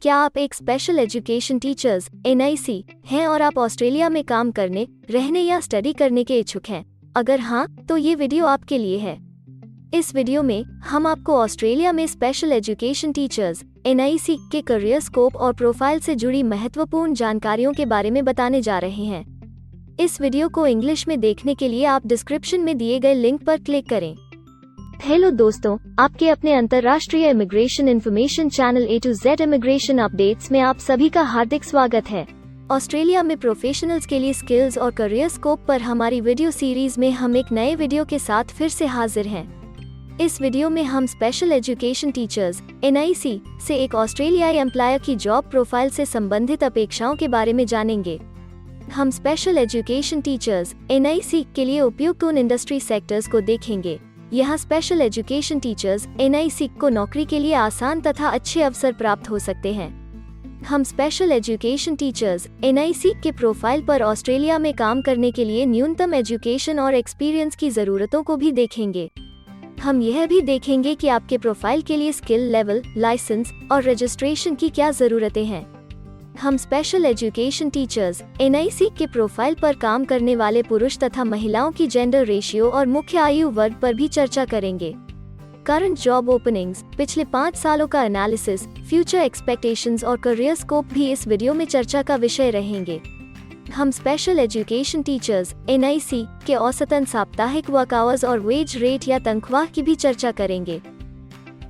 क्या आप एक स्पेशल एजुकेशन टीचर्स (NIC) हैं और आप ऑस्ट्रेलिया में काम करने, रहने या स्टडी करने के इच्छुक हैं? अगर हाँ, तो ये वीडियो आपके लिए है। इस वीडियो में हम आपको ऑस्ट्रेलिया में स्पेशल एजुकेशन टीचर्स (NIC) के करियर स्कोप और प्रोफाइल से जुड़ी महत्वपूर्ण जानकारियों के बारे में बताने जा रहे हैं। इस वीडियो को इंग्लिश में देखने के लिए आप डिस्क्रिप्शन में दिए गए लिंक पर क्लिक करें। हेलो दोस्तों, आपके अपने अंतर्राष्ट्रीय immigration information channel A to Z immigration updates में आप सभी का हार्दिक स्वागत है। ऑस्ट्रेलिया में प्रोफेशनल्स के लिए स्किल्स और करियर स्कोप पर हमारी वीडियो सीरीज में हम एक नए वीडियो के साथ फिर से हाजिर हैं। इस वीडियो में हम स्पेशल एजुकेशन टीचर्स (NIC) से एक ऑस्ट्रेलियाई एम्प्लॉयर की जॉब प्रोफाइल से संबंधित अपेक्षाओं के बारे में जानेंगे। हम स्पेशल एजुकेशन टीचर्स (NIC) के लिए उपयुक्त उन इंडस्ट्री सेक्टर्स को देखेंगे। यहाँ स्पेशल एजुकेशन टीचर्स (NIC) को नौकरी के लिए आसान तथा अच्छे अवसर प्राप्त हो सकते हैं। हम स्पेशल एजुकेशन टीचर्स (NIC) के प्रोफाइल पर ऑस्ट्रेलिया में काम करने के लिए न्यूनतम एजुकेशन और एक्सपीरियंस की ज़रूरतों को भी देखेंगे। हम यह भी देखेंगे कि आपके प्रोफाइल के लिए स्किल लेवल, लाइसेंस और रजिस्ट्रेशन की क्या ज़रूरतें हैं। हम स्पेशल एजुकेशन टीचर्स (NIC) के प्रोफाइल पर काम करने वाले पुरुष तथा महिलाओं की जेंडर रेशियो और मुख्य आयु वर्ग पर भी चर्चा करेंगे। करंट जॉब ओपनिंग्स, पिछले 5 सालों का एनालिसिस, फ्यूचर एक्सपेक्टेशंस और करियर स्कोप भी इस वीडियो में चर्चा का विषय रहेंगे। हम स्पेशल एजुकेशन टीचर्स (NIC) के औसतन साप्ताहिक वर्क आवर्स और वेज रेट या तनख्वाह की भी चर्चा करेंगे।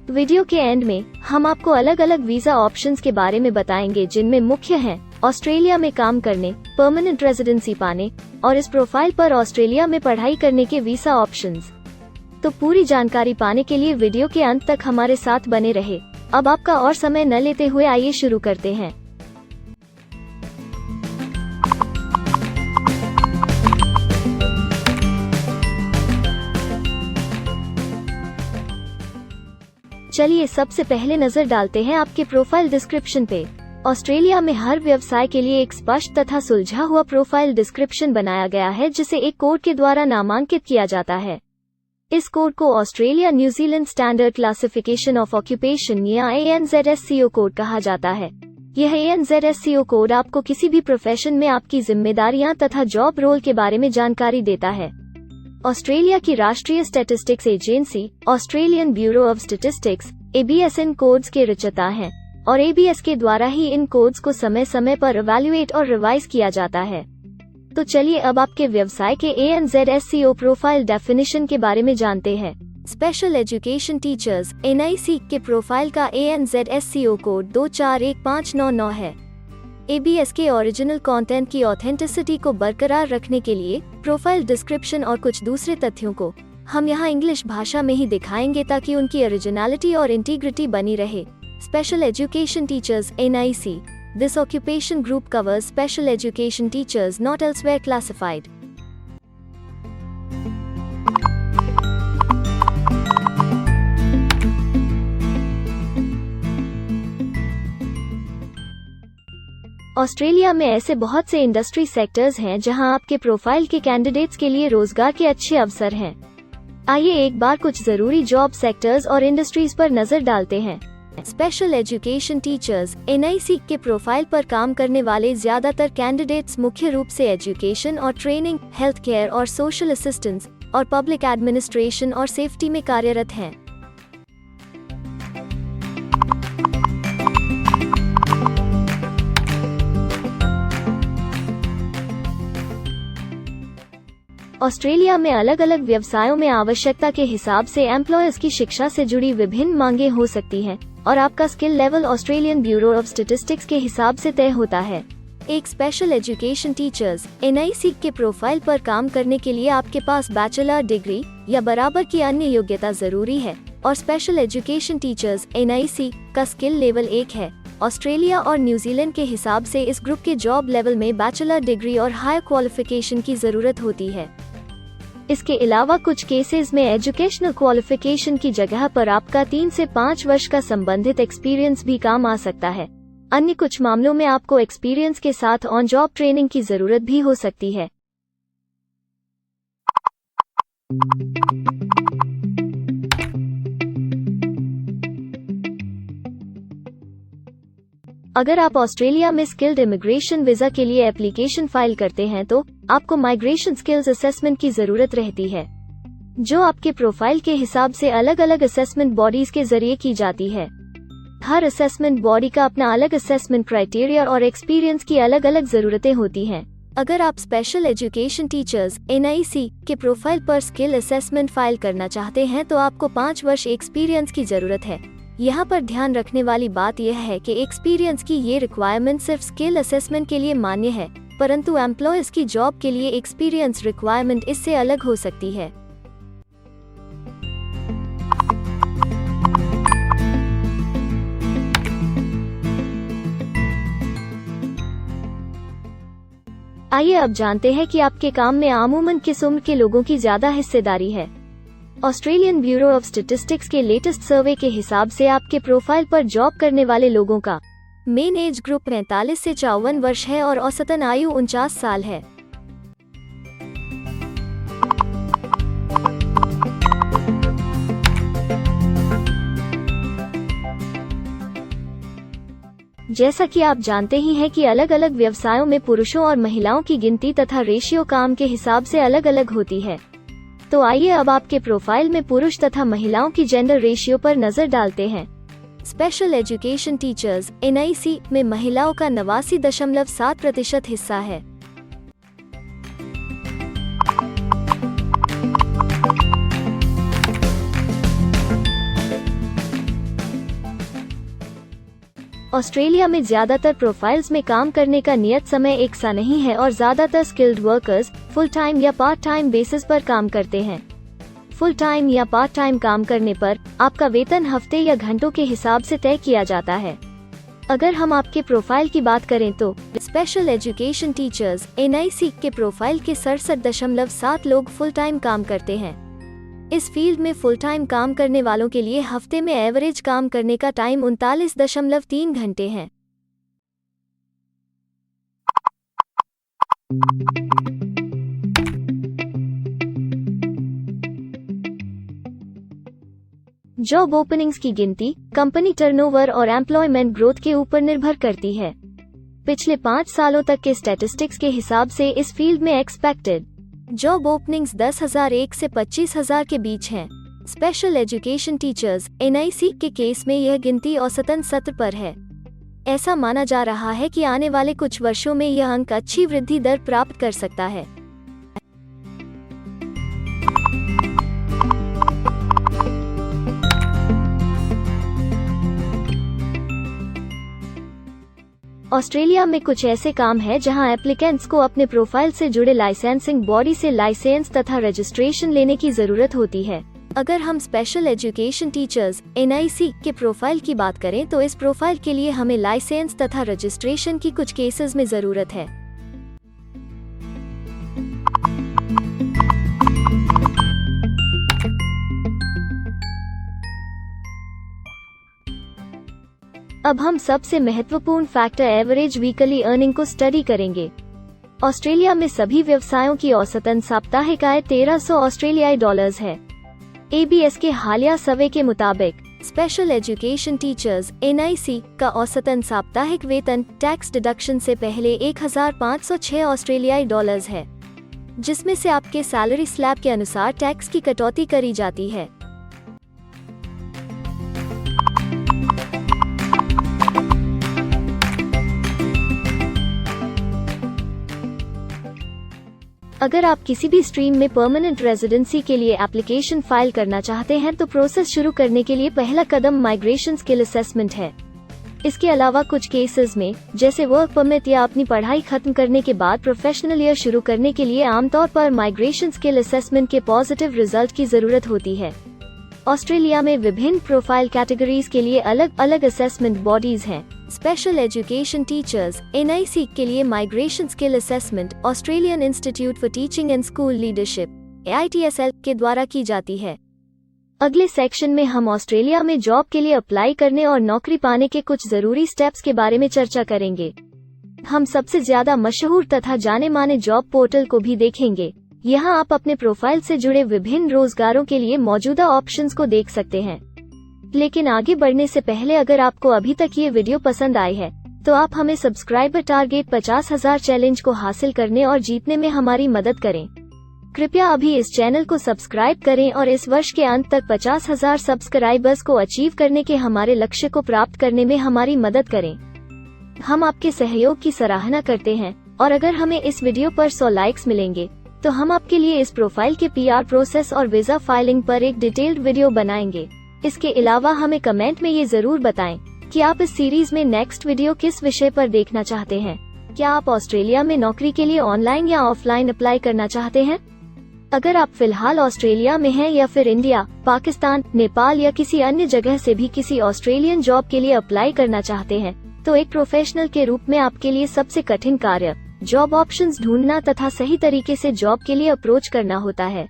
वीडियो के एंड में हम आपको अलग अलग वीजा ऑप्शंस के बारे में बताएंगे, जिनमें मुख्य हैं ऑस्ट्रेलिया में काम करने, परमानेंट रेजिडेंसी पाने और इस प्रोफाइल पर ऑस्ट्रेलिया में पढ़ाई करने के वीजा ऑप्शंस। तो पूरी जानकारी पाने के लिए वीडियो के अंत तक हमारे साथ बने रहे। अब आपका और समय न लेते हुए आइए शुरू करते हैं। चलिए सबसे पहले नजर डालते हैं आपके प्रोफाइल डिस्क्रिप्शन पे। ऑस्ट्रेलिया में हर व्यवसाय के लिए एक स्पष्ट तथा सुलझा हुआ प्रोफाइल डिस्क्रिप्शन बनाया गया है, जिसे एक कोड के द्वारा नामांकित किया जाता है। इस कोड को Australia New Zealand standard classification of occupation या ANZSCO कोड कहा जाता है। यह ANZSCO कोड आपको किसी भी प्रोफेशन में आपकी जिम्मेदारियां तथा जॉब रोल के बारे में जानकारी देता है। ऑस्ट्रेलिया की राष्ट्रीय statistics agency Australian bureau of statistics ABS in codes के रचयिता हैं और ABS के द्वारा ही इन कोड्स को समय समय पर इवैल्यूएट और रिवाइज किया जाता है। तो चलिए अब आपके व्यवसाय के ANZSCO प्रोफाइल डेफिनेशन के बारे में जानते हैं। स्पेशल एजुकेशन टीचर्स (NIC) के प्रोफाइल का ANZSCO कोड 241599 है। ABS के ओरिजिनल कंटेंट की ऑथेंटिसिटी को बरकरार रखने के लिए प्रोफाइल डिस्क्रिप्शन और कुछ दूसरे तथ्यों को हम यहाँ इंग्लिश भाषा में ही दिखाएंगे, ताकि उनकी ओरिजिनलिटी और इंटीग्रिटी बनी रहे। Special education teachers (NIC) this occupation group covers special education teachers not elsewhere classified. Australia में ऐसे बहुत से इंडस्ट्री सेक्टर्स हैं जहां आपके प्रोफाइल के कैंडिडेट्स के लिए रोजगार के अच्छे अवसर हैं। आइए एक बार कुछ जरूरी जॉब सेक्टर्स और इंडस्ट्रीज पर नजर डालते हैं। स्पेशल एजुकेशन टीचर्स (NIC) के प्रोफाइल पर काम करने वाले ज्यादातर कैंडिडेट्स मुख्य रूप से एजुकेशन और ट्रेनिंग, हेल्थ केयर और सोशल असिस्टेंस और पब्लिक एडमिनिस्ट्रेशन और सेफ्टी में कार्यरत हैं। ऑस्ट्रेलिया में अलग अलग व्यवसायों में आवश्यकता के हिसाब से एम्प्लॉयर्स की शिक्षा से जुड़ी विभिन्न मांगें हो सकती हैं और आपका skill level Australian bureau of statistics के हिसाब से तय होता है। एक स्पेशल एजुकेशन टीचर्स (NIC) के प्रोफाइल पर काम करने के लिए आपके पास बैचलर डिग्री या बराबर की अन्य योग्यता जरूरी है और स्पेशल एजुकेशन टीचर्स (NIC) का स्किल लेवल 1 है। ऑस्ट्रेलिया और न्यूजीलैंड के हिसाब से इस ग्रुप के जॉब लेवल में बैचलर डिग्री और हायर क्वालिफिकेशन की जरूरत होती है। इसके अलावा कुछ केसेस में एजुकेशनल क्वालिफिकेशन की जगह पर आपका 3 से 5 वर्ष का संबंधित एक्सपीरियंस भी काम आ सकता है। अन्य कुछ मामलों में आपको एक्सपीरियंस के साथ ऑन जॉब ट्रेनिंग की जरूरत भी हो सकती है। अगर आप ऑस्ट्रेलिया में स्किल्ड इमिग्रेशन वीजा के लिए एप्लीकेशन फाइल करते हैं तो आपको माइग्रेशन स्किल्स असेसमेंट की जरूरत रहती है, जो आपके प्रोफाइल के हिसाब से अलग अलग असेसमेंट बॉडीज के जरिए की जाती है। हर असेसमेंट बॉडी का अपना अलग असेसमेंट क्राइटेरिया और एक्सपीरियंस की अलग अलग जरूरतें होती हैं। अगर आप स्पेशल एजुकेशन टीचर्स (NIC) के प्रोफाइल पर स्किल असेसमेंट फाइल करना चाहते हैं तो आपको 5 वर्ष एक्सपीरियंस की जरूरत है। यहाँ पर ध्यान रखने वाली बात यह है कि एक्सपीरियंस की ये रिक्वायरमेंट सिर्फ स्किल असेसमेंट के लिए मान्य है, परंतु एम्प्लॉयर्स की जॉब के लिए एक्सपीरियंस रिक्वायरमेंट इससे अलग हो सकती है। आइए अब जानते हैं कि आपके काम में आमूमन किस उम्र के लोगों की ज्यादा हिस्सेदारी है। ऑस्ट्रेलियन ब्यूरो ऑफ स्टैटिस्टिक्स के लेटेस्ट सर्वे के हिसाब से आपके प्रोफाइल पर जॉब करने वाले लोगों का मेन एज ग्रुप 45 से 54 वर्ष है और औसतन आयु 49 साल है। जैसा कि आप जानते ही हैं कि अलग अलग व्यवसायों में पुरुषों और महिलाओं की गिनती तथा रेशियो काम के हिसाब से अलग अलग होती है। तो आइए अब आपके प्रोफाइल में पुरुष तथा महिलाओं की जेंडर रेशियो पर नजर डालते हैं। स्पेशल एजुकेशन टीचर्स (NIC) में महिलाओं का 89.7% हिस्सा है। ऑस्ट्रेलिया में ज्यादातर प्रोफाइल्स में काम करने का नियत समय एक सा नहीं है और ज्यादातर स्किल्ड वर्कर्स फुल टाइम या पार्ट टाइम बेसिस पर काम करते हैं। फुल टाइम या पार्ट टाइम काम करने पर आपका वेतन हफ्ते या घंटों के हिसाब से तय किया जाता है। अगर हम आपके प्रोफाइल की बात करें तो स्पेशल एजुकेशन टीचर्स (NIC) के प्रोफाइल के 67.7 लोग फुल टाइम काम करते हैं। इस फील्ड में फुल टाइम काम करने वालों के लिए हफ्ते में एवरेज काम करने का टाइम 39.3 घंटे है। जॉब ओपनिंग्स की गिनती कंपनी टर्नओवर और एम्प्लॉयमेंट ग्रोथ के ऊपर निर्भर करती है। पिछले 5 सालों तक के स्टैटिस्टिक्स के हिसाब से इस फील्ड में एक्सपेक्टेड जॉब ओपनिंग्स 10,001 से 25,000 के बीच हैं। स्पेशल एजुकेशन टीचर्स (NIC) के केस में यह गिनती औसतन 70 पर है। ऐसा माना जा रहा है कि आने वाले कुछ वर्षों में यह अंक अच्छी वृद्धि दर प्राप्त कर सकता है। ऑस्ट्रेलिया में कुछ ऐसे काम हैं जहां एप्लीकेंट्स को अपने प्रोफाइल से जुड़े लाइसेंसिंग बॉडी से लाइसेंस तथा रजिस्ट्रेशन लेने की जरूरत होती है। अगर हम स्पेशल एजुकेशन टीचर्स (NIC) के प्रोफाइल की बात करें तो इस प्रोफाइल के लिए हमें लाइसेंस तथा रजिस्ट्रेशन की कुछ केसेस में जरूरत है। अब हम सबसे महत्वपूर्ण फैक्टर एवरेज वीकली अर्निंग को स्टडी करेंगे। ऑस्ट्रेलिया में सभी व्यवसायों की औसतन साप्ताहिक आय 1300 ऑस्ट्रेलियाई डॉलर्स है। ABS के हालिया सर्वे के मुताबिक स्पेशल एजुकेशन टीचर्स (NIC) का औसतन साप्ताहिक वेतन टैक्स डिडक्शन से पहले 1506 ऑस्ट्रेलियाई डॉलर्स है, जिसमें से आपके सैलरी स्लैब के अनुसार टैक्स की कटौती करी जाती है। अगर आप किसी भी स्ट्रीम में परमानेंट रेजिडेंसी के लिए एप्लीकेशन फाइल करना चाहते हैं तो प्रोसेस शुरू करने के लिए पहला कदम माइग्रेशन स्किल असेसमेंट है। इसके अलावा कुछ केसेस में जैसे वर्क परमिट या अपनी पढ़ाई खत्म करने के बाद प्रोफेशनल ईयर शुरू करने के लिए आमतौर पर माइग्रेशन स्किल असेसमेंट के पॉजिटिव रिजल्ट की जरूरत होती है। ऑस्ट्रेलिया में विभिन्न प्रोफाइल कैटेगरीज के लिए अलग अलग असेसमेंट बॉडीज हैं। स्पेशल एजुकेशन टीचर्स (NIC) के लिए migration skill assessment Australian institute for teaching and school leadership (AITSL) के द्वारा की जाती है। अगले सेक्शन में हम ऑस्ट्रेलिया में जॉब के लिए अप्लाई करने और नौकरी पाने के कुछ जरूरी स्टेप्स के बारे में चर्चा करेंगे। हम सबसे ज्यादा मशहूर तथा जाने माने जॉब पोर्टल को भी देखेंगे। यहाँ आप अपने प्रोफाइल से जुड़े विभिन्न रोजगारों के लिए मौजूदा ऑप्शंस को देख सकते हैं। लेकिन आगे बढ़ने से पहले अगर आपको अभी तक ये वीडियो पसंद आई है तो आप हमें सब्सक्राइबर टारगेट 50,000 चैलेंज को हासिल करने और जीतने में हमारी मदद करें। कृपया अभी इस चैनल को सब्सक्राइब करें और इस वर्ष के अंत तक 50,000 सब्सक्राइबर्स को अचीव करने के हमारे लक्ष्य को प्राप्त करने में हमारी मदद करें। हम आपके सहयोग की सराहना करते हैं और अगर हमें इस वीडियो पर 100 लाइक्स मिलेंगे तो हम आपके लिए इस प्रोफाइल के PR प्रोसेस और वीजा फाइलिंग पर एक डिटेल्ड वीडियो बनाएंगे। इसके अलावा हमें कमेंट में ये जरूर बताएं कि आप इस सीरीज में नेक्स्ट वीडियो किस विषय पर देखना चाहते हैं। क्या आप ऑस्ट्रेलिया में नौकरी के लिए ऑनलाइन या ऑफलाइन अप्लाई करना चाहते हैं? अगर आप फिलहाल ऑस्ट्रेलिया में हैं या फिर इंडिया, पाकिस्तान, नेपाल या किसी अन्य जगह से भी किसी ऑस्ट्रेलियन जॉब के लिए अप्लाई करना चाहते हैं, तो एक प्रोफेशनल के रूप में आपके लिए सबसे कठिन कार्य जॉब ऑप्शंस ढूंढना तथा सही तरीके से जॉब के लिए अप्रोच करना होता है।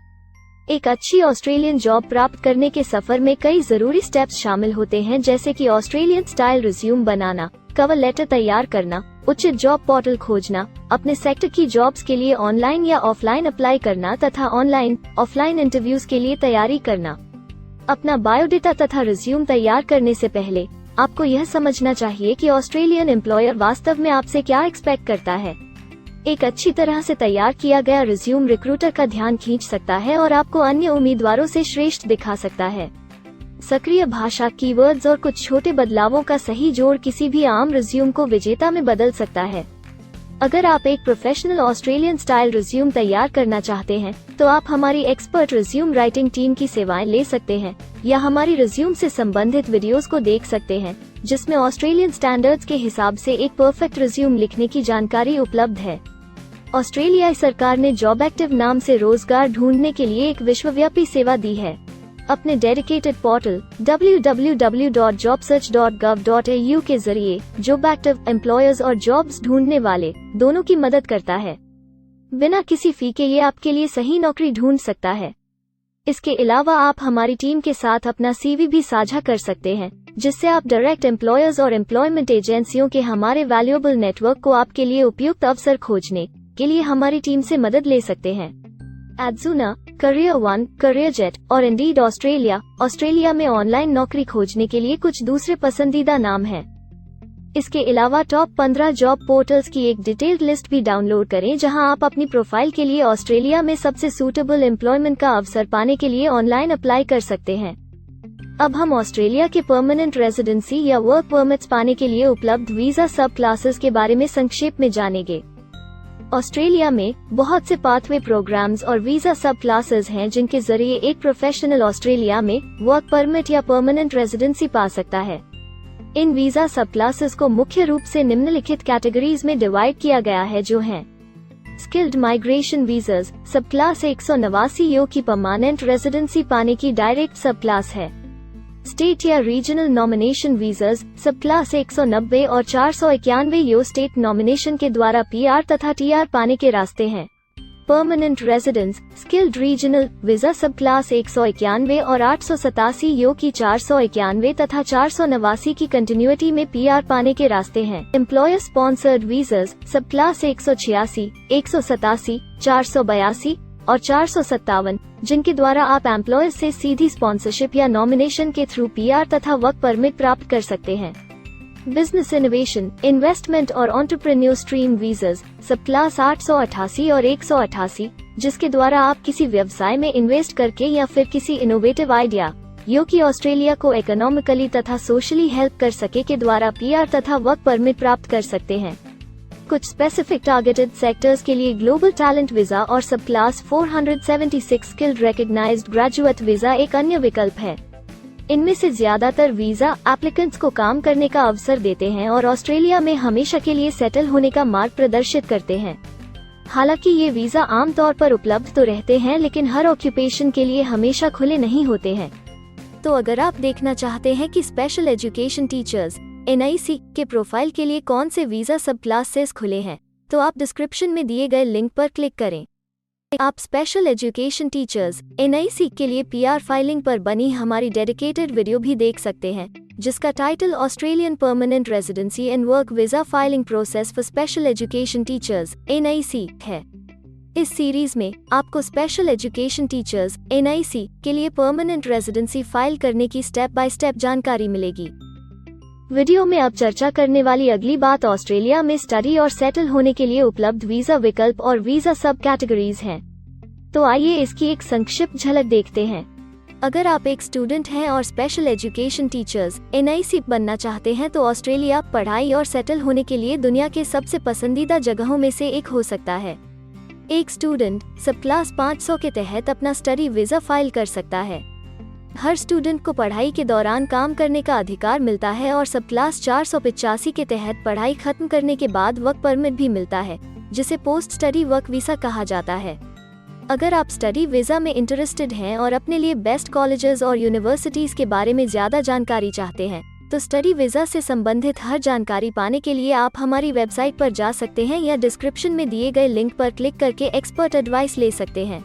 एक अच्छी ऑस्ट्रेलियन जॉब प्राप्त करने के सफर में कई जरूरी स्टेप्स शामिल होते हैं, जैसे कि ऑस्ट्रेलियन स्टाइल रिज्यूम बनाना, कवर लेटर तैयार करना, उचित जॉब पोर्टल खोजना, अपने सेक्टर की जॉब्स के लिए ऑनलाइन या ऑफलाइन अप्लाई करना तथा ऑनलाइन ऑफलाइन इंटरव्यूज के लिए तैयारी करना। अपना बायोडेटा तथा रिज्यूम तैयार करने से पहले आपको यह समझना चाहिए कि ऑस्ट्रेलियन एम्प्लॉयर वास्तव में आपसे क्या एक्सपेक्ट करता है। एक अच्छी तरह से तैयार किया गया रिज्यूम रिक्रूटर का ध्यान खींच सकता है और आपको अन्य उम्मीदवारों से श्रेष्ठ दिखा सकता है। सक्रिय भाषा, कीवर्ड्स और कुछ छोटे बदलावों का सही जोड़ किसी भी आम रिज्यूम को विजेता में बदल सकता है। अगर आप एक प्रोफेशनल ऑस्ट्रेलियन स्टाइल रिज्यूम तैयार करना चाहते हैं, तो आप हमारी एक्सपर्ट रिज्यूम राइटिंग टीम की सेवाएं ले सकते हैं या हमारी रिज्यूम से संबंधित वीडियोस को देख सकते हैं, जिसमें ऑस्ट्रेलियन स्टैंडर्ड्स के हिसाब से एक परफेक्ट रिज्यूम लिखने की जानकारी उपलब्ध है। ऑस्ट्रेलियाई सरकार ने जॉब एक्टिव नाम से रोजगार ढूंढने के लिए एक विश्वव्यापी सेवा दी है। अपने डेडिकेटेड पोर्टल www.jobsearch.gov.au के जरिए जॉब एक्टिव एम्प्लॉयर्स और जॉब्स ढूंढने वाले दोनों की मदद करता है। बिना किसी फी के ये आपके लिए सही नौकरी ढूंढ सकता है। इसके अलावा आप हमारी टीम के साथ अपना CV भी साझा कर सकते हैं, जिससे आप डायरेक्ट एम्प्लॉयर्स और एम्प्लॉयमेंट एजेंसियों के हमारे वैल्यूएबल नेटवर्क को आपके लिए उपयुक्त अवसर खोजने के लिए हमारी टीम से मदद ले सकते हैं। एडजुना, करियर वन, करियरजेट और इंडीड ऑस्ट्रेलिया में ऑनलाइन नौकरी खोजने के लिए कुछ दूसरे पसंदीदा नाम हैं। इसके अलावा टॉप 15 जॉब पोर्टल्स की एक डिटेल्ड लिस्ट भी डाउनलोड करें, जहां आप अपनी प्रोफाइल के लिए ऑस्ट्रेलिया में सबसे सूटेबल एम्प्लॉयमेंट का अवसर पाने के लिए ऑनलाइन अप्लाई कर सकते हैं। अब हम ऑस्ट्रेलिया के परमानेंट रेजिडेंसी या वर्क परमिट्स पाने के लिए उपलब्ध वीजा सब क्लासेस के बारे में संक्षेप में जानेंगे। ऑस्ट्रेलिया में बहुत से पाथवे प्रोग्राम्स और वीजा सब क्लासेस हैं, जिनके जरिए एक प्रोफेशनल ऑस्ट्रेलिया में वर्क परमिट या परमानेंट रेजिडेंसी पा सकता है। इन वीजा सब क्लासेस को मुख्य रूप से निम्नलिखित कैटेगरीज में डिवाइड किया गया है, जो हैं स्किल्ड माइग्रेशन वीजास सब क्लास 189 यो की परमानेंट रेजिडेंसी पाने की डायरेक्ट सब क्लास है। स्टेट या रीजनल नॉमिनेशन वीजास सब क्लास 190 और 491 यो स्टेट नॉमिनेशन के द्वारा PR तथा TR पाने के रास्ते हैं। Permanent residence skilled regional visa सब क्लास 191 और 887 यो की 491 तथा 489 की कंटिन्यूटी में PR पाने के रास्ते हैं। एम्प्लॉयर स्पॉन्सर्ड वीजास सब क्लास 186, 187, 482 और 457, जिनके द्वारा आप एम्प्लॉयर से सीधी स्पॉन्सरशिप या नॉमिनेशन के थ्रू PR तथा वर्क परमिट प्राप्त कर सकते हैं। बिजनेस इनोवेशन, इन्वेस्टमेंट और एंटरप्रेन्योर स्ट्रीम वीजास सब क्लास 888 और 188, जिसके द्वारा आप किसी व्यवसाय में इन्वेस्ट करके या फिर किसी इनोवेटिव आइडिया यो कि ऑस्ट्रेलिया को इकोनॉमिकली तथा सोशली हेल्प कर सके के द्वारा PR तथा वर्क परमिट प्राप्त कर सकते हैं। कुछ स्पेसिफिक टारगेटेड सेक्टर्स के लिए ग्लोबल टैलेंट वीजा और subclass 476 skilled recognised graduate visa एक अन्य विकल्प है। इनमें से ज्यादातर वीजा एप्लीकेंट्स को काम करने का अवसर देते हैं और ऑस्ट्रेलिया में हमेशा के लिए सेटल होने का मार्ग प्रदर्शित करते हैं। हालांकि ये वीजा आमतौर पर उपलब्ध तो रहते हैं, लेकिन हर ऑक्यूपेशन के लिए हमेशा खुले नहीं होते हैं। तो अगर आप देखना चाहते हैं कि स्पेशल एजुकेशन टीचर्स NIC के प्रोफाइल के लिए कौन से वीजा सब क्लासेस खुले हैं, तो आप डिस्क्रिप्शन में दिए गए लिंक पर क्लिक करें। आप स्पेशल एजुकेशन टीचर्स NIC के लिए PR फाइलिंग पर बनी हमारी डेडिकेटेड वीडियो भी देख सकते हैं, जिसका title Australian permanent residency and work visa filing process for special education teachers NIC है। इस सीरीज में आपको स्पेशल एजुकेशन टीचर्स NIC के लिए परमानेंट रेजिडेंसी फाइल करने की स्टेप बाय स्टेप जानकारी मिलेगी। वीडियो में अब चर्चा करने वाली अगली बात ऑस्ट्रेलिया में स्टडी और सेटल होने के लिए उपलब्ध वीजा विकल्प और वीजा सब कैटेगरीज हैं। तो आइए इसकी एक संक्षिप्त झलक देखते हैं। अगर आप एक स्टूडेंट हैं और स्पेशल एजुकेशन टीचर्स NIC बनना चाहते हैं तो ऑस्ट्रेलिया पढ़ाई और सेटल होने के लिए दुनिया के सबसे पसंदीदा जगहों में से एक हो सकता है। एक स्टूडेंट सब क्लास 500 के तहत अपना स्टडी वीजा फाइल कर सकता है। हर स्टूडेंट को पढ़ाई के दौरान काम करने का अधिकार मिलता है और सब क्लास 485 के तहत पढ़ाई खत्म करने के बाद वर्क परमिट भी मिलता है, जिसे पोस्ट स्टडी वर्क वीजा कहा जाता है। अगर आप स्टडी वीजा में इंटरेस्टेड हैं और अपने लिए बेस्ट कॉलेजेस और यूनिवर्सिटीज के बारे में ज्यादा जानकारी चाहते हैं, तो स्टडी वीजा से संबंधित हर जानकारी पाने के लिए आप हमारी वेबसाइट पर जा सकते हैं या डिस्क्रिप्शन में दिए गए लिंक पर क्लिक करके एक्सपर्ट एडवाइस ले सकते हैं।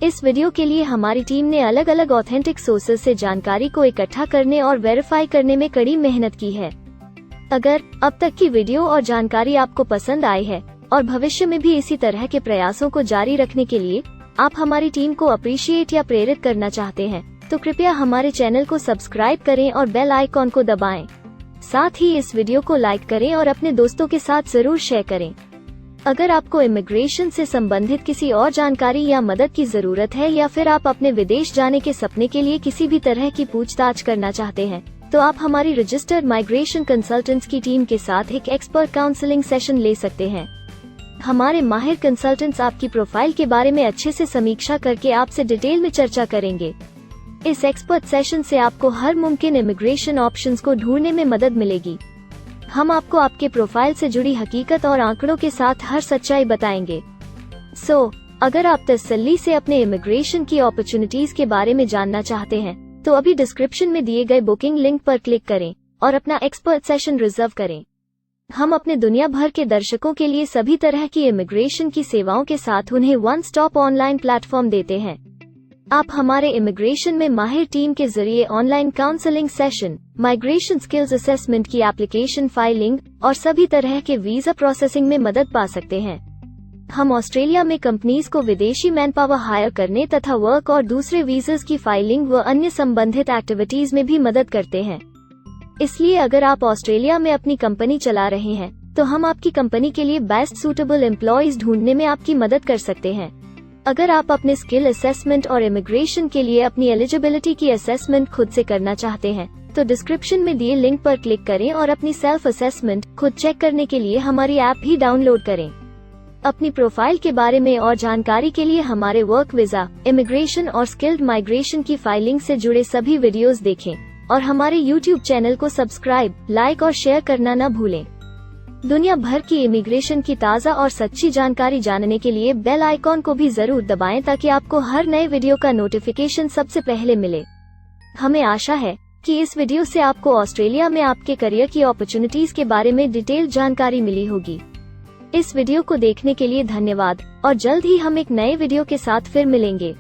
इस वीडियो के लिए हमारी टीम ने अलग अलग ऑथेंटिक सोर्सेज से जानकारी को इकट्ठा करने और वेरीफाई करने में कड़ी मेहनत की है। अगर अब तक की वीडियो और जानकारी आपको पसंद आई है और भविष्य में भी इसी तरह के प्रयासों को जारी रखने के लिए आप हमारी टीम को अप्रिशिएट या प्रेरित करना चाहते हैं, तो कृपया हमारे चैनल को सब्सक्राइब करें और बेल आइकॉन को दबाएं। साथ ही इस वीडियो को लाइक करें और अपने दोस्तों के साथ जरूर शेयर करें। अगर आपको इमिग्रेशन से संबंधित किसी और जानकारी या मदद की जरूरत है या फिर आप अपने विदेश जाने के सपने के लिए किसी भी तरह की पूछताछ करना चाहते हैं, तो आप हमारी रजिस्टर्ड माइग्रेशन कंसल्टेंट्स की टीम के साथ एक एक्सपर्ट काउंसलिंग सेशन ले सकते हैं। हमारे माहिर कंसल्टेंट्स आपकी प्रोफाइल के बारे में अच्छे से समीक्षा करके आपसे डिटेल में चर्चा करेंगे। इस एक्सपर्ट सेशन से आपको हर मुमकिन इमिग्रेशन ऑप्शंस को ढूंढने में मदद मिलेगी। हम आपको आपके प्रोफाइल से जुड़ी हकीकत और आंकड़ों के साथ हर सच्चाई बताएंगे। अगर आप तसल्ली से अपने इमिग्रेशन की अपॉर्चुनिटीज के बारे में जानना चाहते हैं, तो अभी डिस्क्रिप्शन में दिए गए बुकिंग लिंक पर क्लिक करें और अपना एक्सपर्ट सेशन रिजर्व करें। हम अपने दुनिया भर के दर्शकों के लिए सभी तरह की इमिग्रेशन की सेवाओं के साथ उन्हें वन स्टॉप ऑनलाइन प्लेटफॉर्म देते हैं। आप हमारे इमिग्रेशन में माहिर टीम के जरिए online counselling session, migration skills assessment की एप्लीकेशन फाइलिंग और सभी तरह के वीजा प्रोसेसिंग में मदद पा सकते हैं। हम ऑस्ट्रेलिया में कंपनीज को विदेशी मैन पावर हायर करने तथा वर्क और दूसरे वीजास की फाइलिंग व अन्य संबंधित एक्टिविटीज में भी मदद करते हैं। इसलिए अगर आप ऑस्ट्रेलिया में अपनी कंपनी चला रहे हैं, तो हम आपकी कंपनी के लिए बेस्ट सूटेबल एम्प्लॉयज ढूंढने में आपकी मदद कर सकते हैं। अगर आप अपने स्किल असेसमेंट और इमिग्रेशन के लिए अपनी एलिजिबिलिटी की असेसमेंट खुद से करना चाहते हैं, तो डिस्क्रिप्शन में दिए लिंक पर क्लिक करें और अपनी सेल्फ असेसमेंट खुद चेक करने के लिए हमारी ऐप भी डाउनलोड करें। अपनी प्रोफाइल के बारे में और जानकारी के लिए हमारे वर्क वीजा, इमिग्रेशन और स्किल्ड माइग्रेशन की फाइलिंग से जुड़े सभी वीडियोस देखें और हमारे YouTube चैनल को सब्सक्राइब, लाइक और शेयर करना न भूलें। दुनिया भर की इमिग्रेशन की ताज़ा और सच्ची जानकारी जानने के लिए बेल आइकॉन को भी जरूर दबाएं ताकि आपको हर नए वीडियो का नोटिफिकेशन सबसे पहले मिले। हमें आशा है कि इस वीडियो से आपको ऑस्ट्रेलिया में आपके करियर की अपॉर्चुनिटीज के बारे में डिटेल जानकारी मिली होगी। इस वीडियो को देखने के लिए धन्यवाद और जल्द ही हम एक नए वीडियो के साथ फिर मिलेंगे।